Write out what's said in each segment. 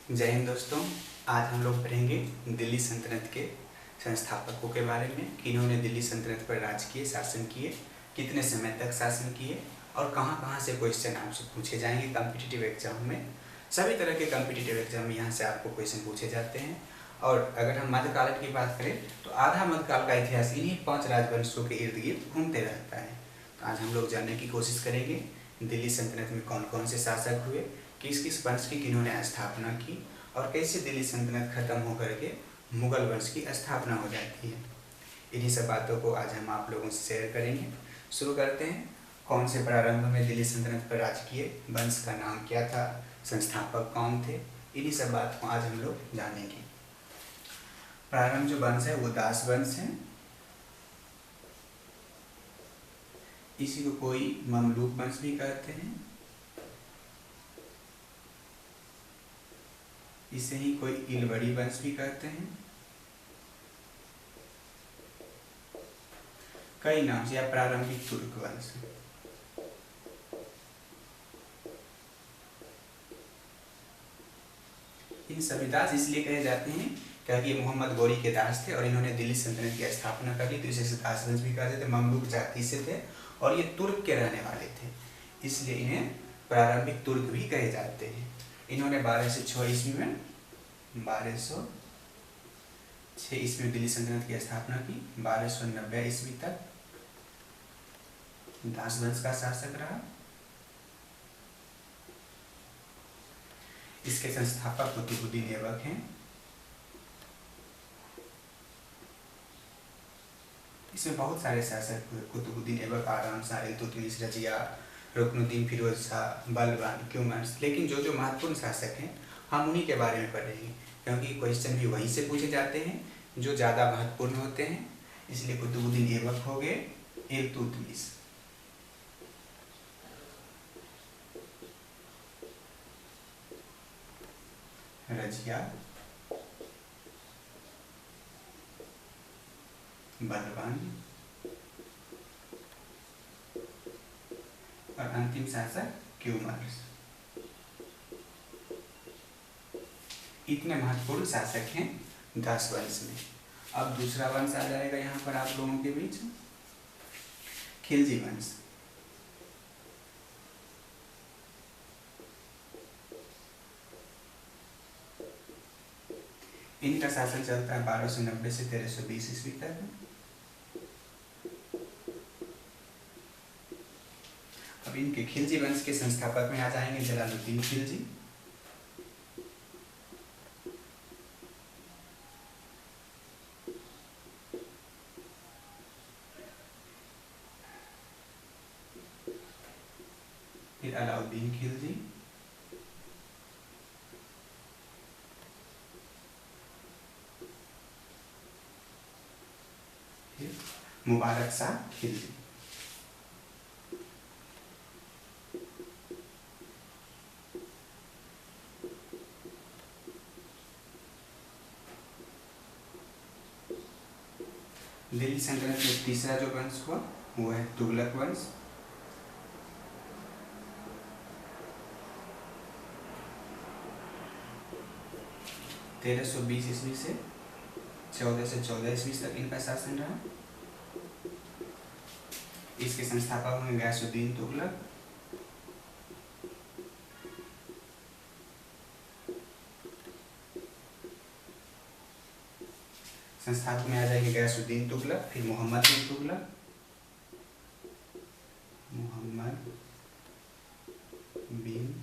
जय हिंद दोस्तों। आज हम लोग पढ़ेंगे दिल्ली सल्तनत के संस्थापकों के बारे में कि इन्होंने दिल्ली सल्तनत पर राज किए, शासन किए, कितने समय तक शासन किए और कहाँ कहाँ से क्वेश्चन आपसे पूछे जाएंगे कॉम्पिटिटिव एग्जाम में। सभी तरह के कॉम्पिटिटिव एग्जाम में यहाँ से आपको क्वेश्चन पूछे जाते हैं। और अगर हम मध्यकाल की बात करें तो आधा मध्यकाल का इतिहास इन्हीं 5 राजवंशों के इर्द गिर्द घूमते रहता है। तो आज हम लोग जानने की कोशिश करेंगे दिल्ली सल्तनत में कौन कौन से शासक हुए, किस किस वंश की किन्होंने स्थापना की और कैसे दिल्ली सल्तनत खत्म होकर के मुगल वंश की स्थापना हो जाती है। इन्हीं सब बातों को आज हम आप लोगों से शेयर करेंगे। शुरू करते हैं। कौन से प्रारंभ में दिल्ली सल्तनत पर राज किए, वंश का नाम क्या था, संस्थापक कौन थे, इन्हीं सब बात को आज हम लोग जानेंगे। प्रारंभ जो वंश है वो दास वंश है। इसी को कोई ममलूक वंश भी कहते हैं। इसे ही कोई इलवड़ी वंश भी कहते हैं। कई नाम से, या प्रारंभिक तुर्क वंश। इन सभी दास इसलिए कहे जाते हैं क्योंकि ये मोहम्मद गौरी के दास थे और इन्होंने दिल्ली सल्तनत की स्थापना कर ली, तो इसे दास वंश भी कहते थे। ममलूक जाति से थे और ये तुर्क के रहने वाले थे, इसलिए इन्हें प्रारंभिक तुर्क भी कहे जाते हैं। इन्होंने 1206 ईस्वी में 1206 ईस्वी में दिल्ली सल्तनत की स्थापना की। 1290 ईस्वी तक दास वंश का शासक रहा। इसके संस्थापक कुतुबुद्दीन ऐबक हैं। इसमें बहुत सारे शासक हुए, कुतुबुद्दीन ऐबक, आराम शाह, इल्तुतमिश, रजिया, रुकनुद्दीन फिरोज शाह, बलबान, क्यूमर्स। लेकिन जो जो महत्वपूर्ण शासक हैं हम उन्हीं के बारे में पढ़ेंगे क्योंकि क्वेश्चन भी वहीं से पूछे जाते हैं जो ज़्यादा महत्वपूर्ण होते हैं। इसलिए कुतुबुद्दीन ऐबक हो गए, इल्तुतमिश, रजिया, बलबान और अंतिम शासक क्यूमर्स। इतने महत्वपूर्ण शासक हैं दास वंश में। अब दूसरा वंश आ जाएगा यहाँ पर आप लोगों के बीच, खिलजी वंश। इनका शासन चलता है 1290 से 1320 ईस्वी तक। अब इनके खिलजी वंश के संस्थापक में आ जाएंगे जलालुद्दीन खिलजी, फिर अलाउद्दीन खिलजी, फिर मुबारक शाह खिलजी। दिल्ली सल्तनत में तीसरा जो वंश हुआ वो है तुगलक वंश। तेरह सौ 20 ईस्वी से 1414 ईस्वी तक इनका शासन रहा। इसके संस्थापक हैं गयासुद्दीन तुगलक, संस्थापक में आ जाएंगे गयासुद्दीन तुगलक, फिर मोहम्मद बिन तुगलक, मोहम्मद बिन,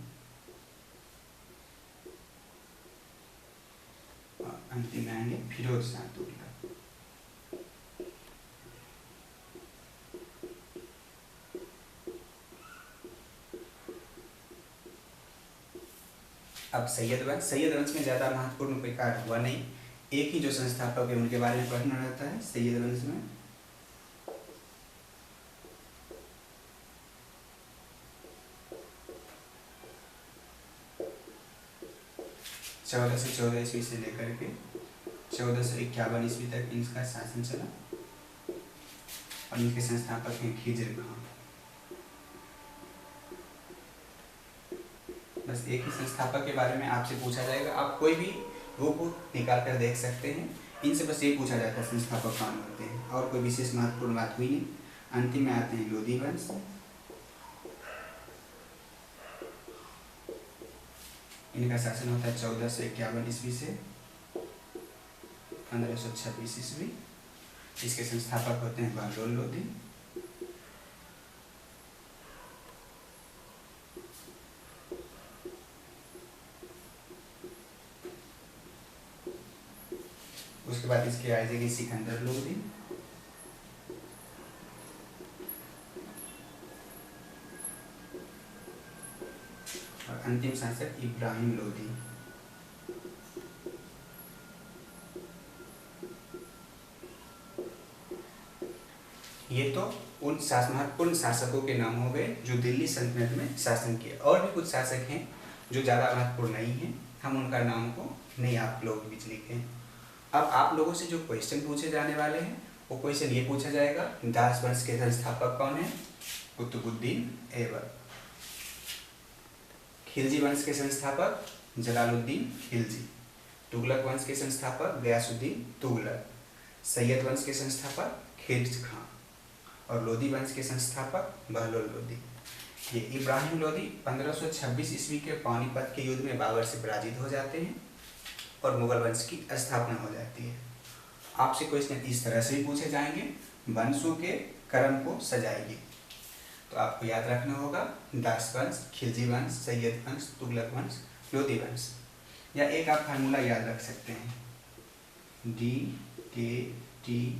और अंतिम में आएंगे फिरोज शाह तुगलक। अब सैयद वंश में ज़्यादा महत्वपूर्ण कोई कार्य हुआ नहीं, एक ही जो संस्थापक है उनके बारे में पढ़ना रहता है सैयद वंश में। चौदह से 14 ईस्वी से लेकर के 1451 ईस्वी तक इनका शासन चला और इनके संस्थापक हैं खिज्र खां। बस एक ही संस्थापक के बारे में आपसे पूछा जाएगा। आप कोई भी बुक निकाल कर देख सकते हैं, इनसे बस ये पूछा जाता है संस्थापक कौन होते हैं, और कोई विशेष महत्वपूर्ण बात हुई नहीं। अंतिम में आते हैं लोधी वंश। इनका शासन होता है 1451 ईस्वी से 1526 ईस्वी। इसके संस्थापक होते हैं बहलोल लोधी। उसके बाद इसके आ जाएगी सिकंदर लोधी। और अंतिम शासक इब्राहिम लोधी। ये तो उन महत्वपूर्ण शासकों के नाम हो गए जो दिल्ली सल्तनत में शासन किए। और भी कुछ शासक हैं जो ज़्यादा महत्वपूर्ण नहीं हैं, हम उनका नाम को नहीं आप लोगों के बीच लिखे हैं। अब आप लोगों से जो क्वेश्चन पूछे जाने वाले हैं वो क्वेश्चन ये पूछा जाएगा, दास वंश के संस्थापक कौन है? कुतुबुद्दीन ऐबक। खिलजी वंश के संस्थापक जलालुद्दीन खिलजी। तुगलक वंश के संस्थापक गयासुद्दीन तुगलक। सैयद वंश के संस्थापक खिलज खां। और लोधी वंश के संस्थापक बहलोल लोधी। ये इब्राहिम लोधी 1526 ईस्वी के पानीपत के युद्ध में बाबर से पराजित हो जाते हैं और मुगल वंश की स्थापना हो जाती है। आपसे क्वेश्चन इस तरह से भी पूछे जाएंगे, वंशों के क्रम को सजाइए। तो आपको याद रखना होगा दास वंश, खिलजी वंश, सैयद वंश, तुगलक वंश, लोधी वंश। या एक आप फार्मूला याद रख सकते हैं, DKTSL।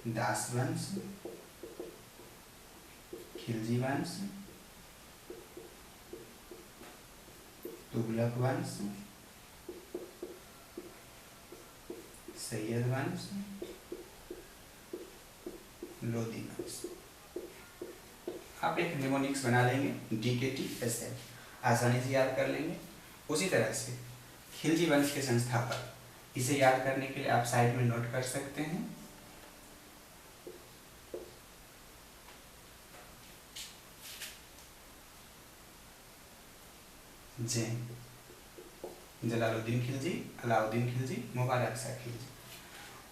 दास वंश, खिलजी वंश, तुगलक वंश, सैयद वंश, लोधी वंश। आप एक निमोनिक्स बना लेंगे, DKTSL, आसानी से याद कर लेंगे। उसी तरह से खिलजी वंश के संस्थापक, इसे याद करने के लिए आप साइड में नोट कर सकते हैं, जलालुद्दीन खिलजी, अलाउद्दीन खिलजी, मुबारक शाह खिलजी।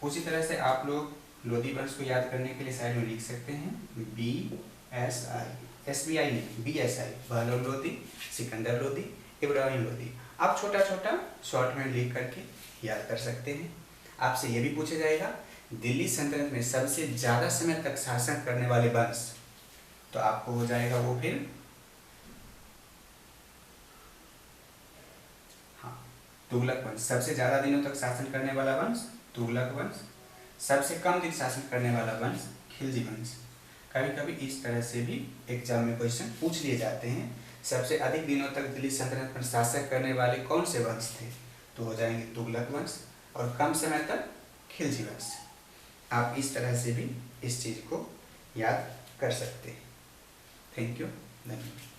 उसी तरह से आप लोग लोधी वंश को याद करने के लिए साइड में लिख सकते हैं BSI, SBI नहीं, BSI, बहलोल लोधी, सिकंदर लोधी, इब्राहिम लोधी। आप छोटा छोटा शॉर्ट में लिख करके याद कर सकते हैं। आपसे ये भी पूछा जाएगा, दिल्ली सल्तनत में सबसे ज़्यादा समय तक शासन करने वाले वंश, तो आपको हो जाएगा वो फिर तुगलक वंश। सबसे ज़्यादा दिनों तक शासन करने वाला वंश तुगलक वंश। सबसे कम दिन शासन करने वाला वंश खिलजी वंश। कभी कभी इस तरह से भी एग्जाम में क्वेश्चन पूछ लिए जाते हैं, सबसे अधिक दिनों तक दिल्ली सल्तनत पर शासन करने वाले कौन से वंश थे, तो हो जाएंगे तुगलक वंश, और कम समय तक खिलजी वंश। आप इस तरह से भी इस चीज़ को याद कर सकते हैं। थैंक यू, धन्यवाद।